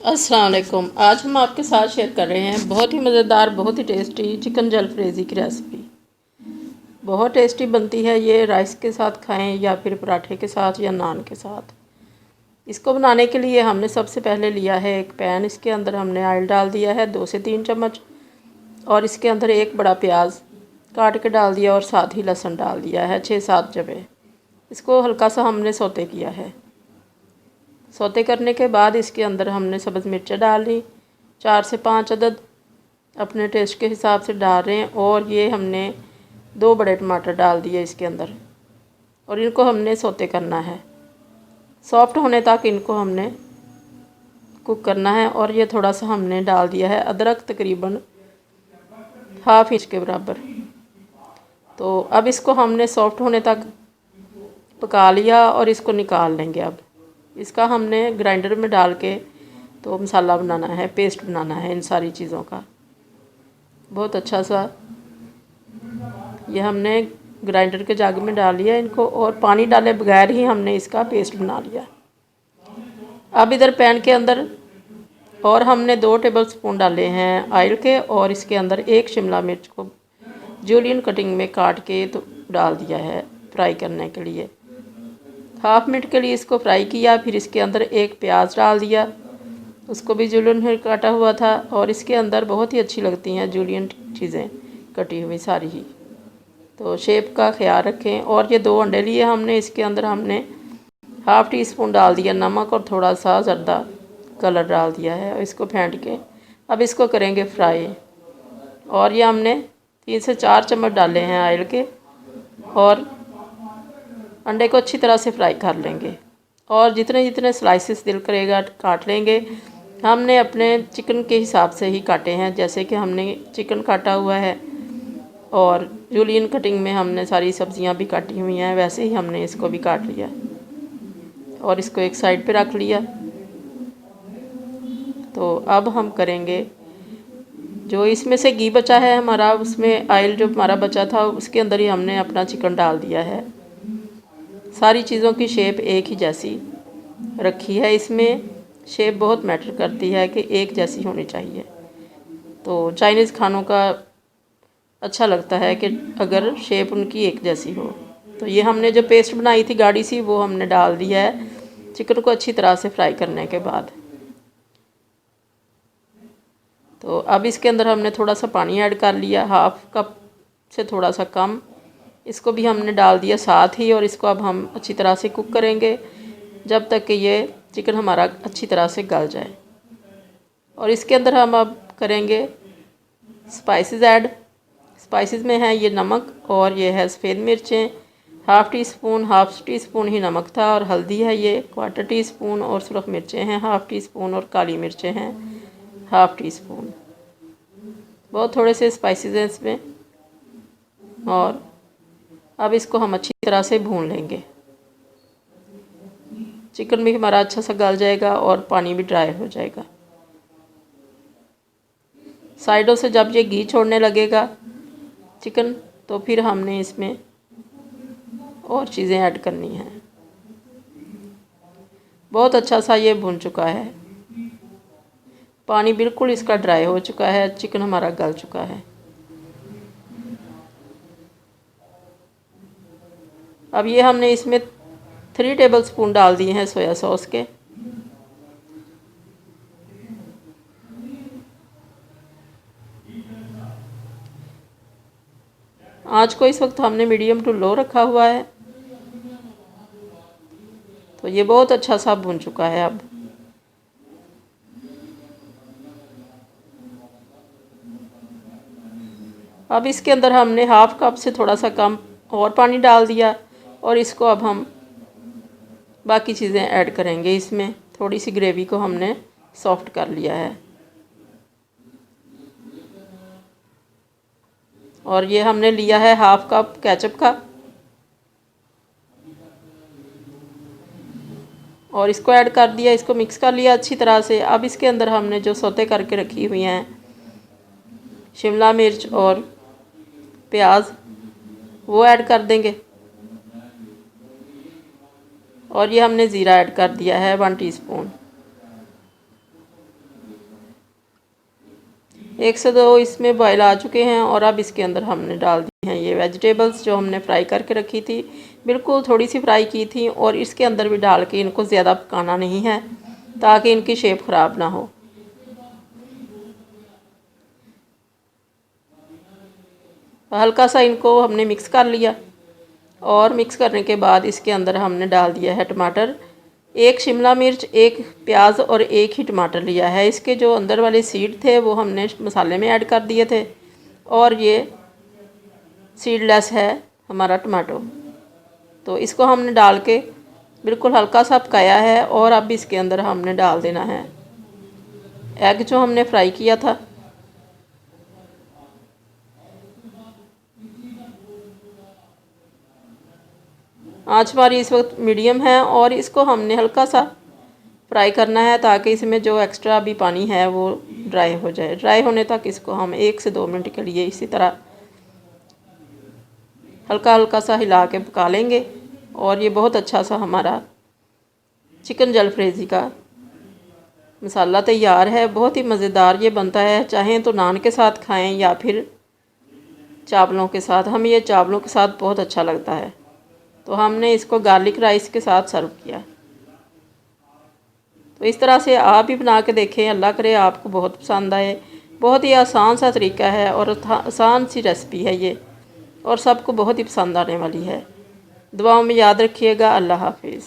अस्सलाम वालेकुम। आज हम आपके साथ शेयर कर रहे हैं बहुत ही मज़ेदार, बहुत ही टेस्टी चिकन जलफ्रेज़ी की रेसिपी। बहुत टेस्टी बनती है ये, राइस के साथ खाएं या फिर पराठे के साथ या नान के साथ। इसको बनाने के लिए हमने सबसे पहले लिया है एक पैन। इसके अंदर हमने ऑयल डाल दिया है 2 से 3 चम्मच, और इसके अंदर एक बड़ा प्याज काट के डाल दिया और साथ ही लहसुन डाल दिया है 6-7 जबे। इसको हल्का सा हमने सौते किया है। सौते करने के बाद इसके अंदर हमने सब्ज़ मिर्चें डाल ली 4 से 5 अदद, अपने टेस्ट के हिसाब से डाल रहे हैं। और ये हमने 2 बड़े टमाटर डाल दिए इसके अंदर, और इनको हमने सौते करना है। सॉफ्ट होने तक इनको हमने कुक करना है। और ये थोड़ा सा हमने डाल दिया है अदरक, तकरीबन ½ इंच के बराबर। तो अब इसको हमने सॉफ्ट होने तक पका लिया और इसको निकाल लेंगे। अब इसका हमने ग्राइंडर में डाल के तो मसाला बनाना है, पेस्ट बनाना है इन सारी चीज़ों का बहुत अच्छा सा। ये हमने ग्राइंडर के जग में डाल लिया इनको, और पानी डाले बगैर ही हमने इसका पेस्ट बना लिया। अब इधर पैन के अंदर और हमने 2 टेबल स्पून डाले हैं ऑयल के, और इसके अंदर 1 शिमला मिर्च को जूलियन कटिंग में काट के तो डाल दिया है फ्राई करने के लिए। ½ मिनट के लिए इसको फ्राई किया। फिर इसके अंदर एक प्याज डाल दिया, उसको भी जूलियन में काटा हुआ था। और इसके अंदर बहुत ही अच्छी लगती हैं जूलियन चीज़ें कटी हुई सारी ही, तो शेप का ख्याल रखें। और ये 2 अंडे लिए हमने, इसके अंदर हमने ½ टी स्पून डाल दिया नमक और थोड़ा सा ज़र्दा कलर डाल दिया है। और इसको फेंट के अब इसको करेंगे फ्राई। और ये हमने 3 से 4 चम्मच डाले हैं ऑयल के, और अंडे को अच्छी तरह से फ्राई कर लेंगे। और जितने जितने स्लाइसेस दिल करेगा काट लेंगे। हमने अपने चिकन के हिसाब से ही काटे हैं, जैसे कि हमने चिकन काटा हुआ है और जूलियन कटिंग में हमने सारी सब्जियां भी काटी हुई हैं, वैसे ही हमने इसको भी काट लिया और इसको एक साइड पे रख लिया। तो अब हम करेंगे, जो इसमें से घी बचा है हमारा, उसमें ऑयल जो हमारा बचा था उसके अंदर ही हमने अपना चिकन डाल दिया है। सारी चीज़ों की शेप एक ही जैसी रखी है। इसमें शेप बहुत मैटर करती है कि एक जैसी होनी चाहिए। तो चाइनीज़ खानों का अच्छा लगता है कि अगर शेप उनकी एक जैसी हो। तो ये हमने जो पेस्ट बनाई थी गाढ़ी सी, वो हमने डाल दिया है चिकन को अच्छी तरह से फ्राई करने के बाद। तो अब इसके अंदर हमने थोड़ा सा पानी ऐड कर लिया, ½ कप से थोड़ा सा कम। इसको भी हमने डाल दिया साथ ही, और इसको अब हम अच्छी तरह से कुक करेंगे जब तक कि ये चिकन हमारा अच्छी तरह से गल जाए। और इसके अंदर हम अब करेंगे स्पाइसेस ऐड। स्पाइसेस में है ये नमक, और ये है सफ़ेद मिर्चें ½ टी स्पून, ½ टी स्पून ही नमक था। और हल्दी है ये ¼ टी स्पून, और सुरख मिर्चें हैं ½ टी स्पून, और काली मिर्चें हैं ½ टी स्पून। बहुत थोड़े से स्पाइसेस हैं इसमें। और अब इसको हम अच्छी तरह से भून लेंगे। चिकन भी हमारा अच्छा सा गल जाएगा और पानी भी ड्राई हो जाएगा। साइडों से जब ये घी छोड़ने लगेगा चिकन, तो फिर हमने इसमें और चीज़ें ऐड करनी हैं। बहुत अच्छा सा ये भून चुका है, पानी बिल्कुल इसका ड्राई हो चुका है, चिकन हमारा गल चुका है। अब ये हमने इसमें 3 टेबल स्पून डाल दिए हैं सोया सॉस के। आँच को इस वक्त हमने मीडियम टू लो रखा हुआ है। तो ये बहुत अच्छा सा भून चुका है। अब इसके अंदर हमने ½ कप से थोड़ा सा कम और पानी डाल दिया, और इसको अब हम बाकी चीज़ें ऐड करेंगे। इसमें थोड़ी सी ग्रेवी को हमने सॉफ्ट कर लिया है। और ये हमने लिया है ½ कप केचप का, और इसको ऐड कर दिया, इसको मिक्स कर लिया अच्छी तरह से। अब इसके अंदर हमने जो सौते करके रखी हुई हैं शिमला मिर्च और प्याज, वो ऐड कर देंगे। और ये हमने ज़ीरा ऐड कर दिया है 1 टीस्पून। 1 से 2 इसमें बॉयल आ चुके हैं और अब इसके अंदर हमने डाल दी हैं ये वेजिटेबल्स जो हमने फ्राई करके रखी थी। बिल्कुल थोड़ी सी फ्राई की थी और इसके अंदर भी डाल के इनको ज़्यादा पकाना नहीं है ताकि इनकी शेप ख़राब ना हो। हल्का सा इनको हमने मिक्स कर लिया और मिक्स करने के बाद इसके अंदर हमने डाल दिया है टमाटर। 1 शिमला मिर्च, 1 प्याज और 1 ही टमाटर लिया है। इसके जो अंदर वाले सीड थे वो हमने मसाले में ऐड कर दिए थे और ये सीडलेस है हमारा टमाटो। तो इसको हमने डाल के बिल्कुल हल्का सा पकाया है और अब इसके अंदर हमने डाल देना है एग जो हमने फ्राई किया था। आंच हमारी इस वक्त मीडियम है और इसको हमने हल्का सा फ्राई करना है ताकि इसमें जो एक्स्ट्रा भी पानी है वो ड्राई हो जाए। ड्राई होने तक इसको हम 1 से 2 मिनट के लिए इसी तरह हल्का हल्का सा हिला के पका लेंगे और ये बहुत अच्छा सा हमारा चिकन जलफ्रेज़ी का मसाला तैयार है। बहुत ही मज़ेदार ये बनता है, चाहें तो नान के साथ खाएं या फिर चावलों के साथ। हमें ये चावलों के साथ बहुत अच्छा लगता है। तो हमने इसको गार्लिक राइस के साथ सर्व किया। तो इस तरह से आप भी बना के देखें, अल्लाह करे आपको बहुत पसंद आए। बहुत ही आसान सा तरीका है और आसान सी रेसिपी है ये और सबको बहुत ही पसंद आने वाली है। दुआओं में याद रखिएगा। अल्लाह हाफिज़।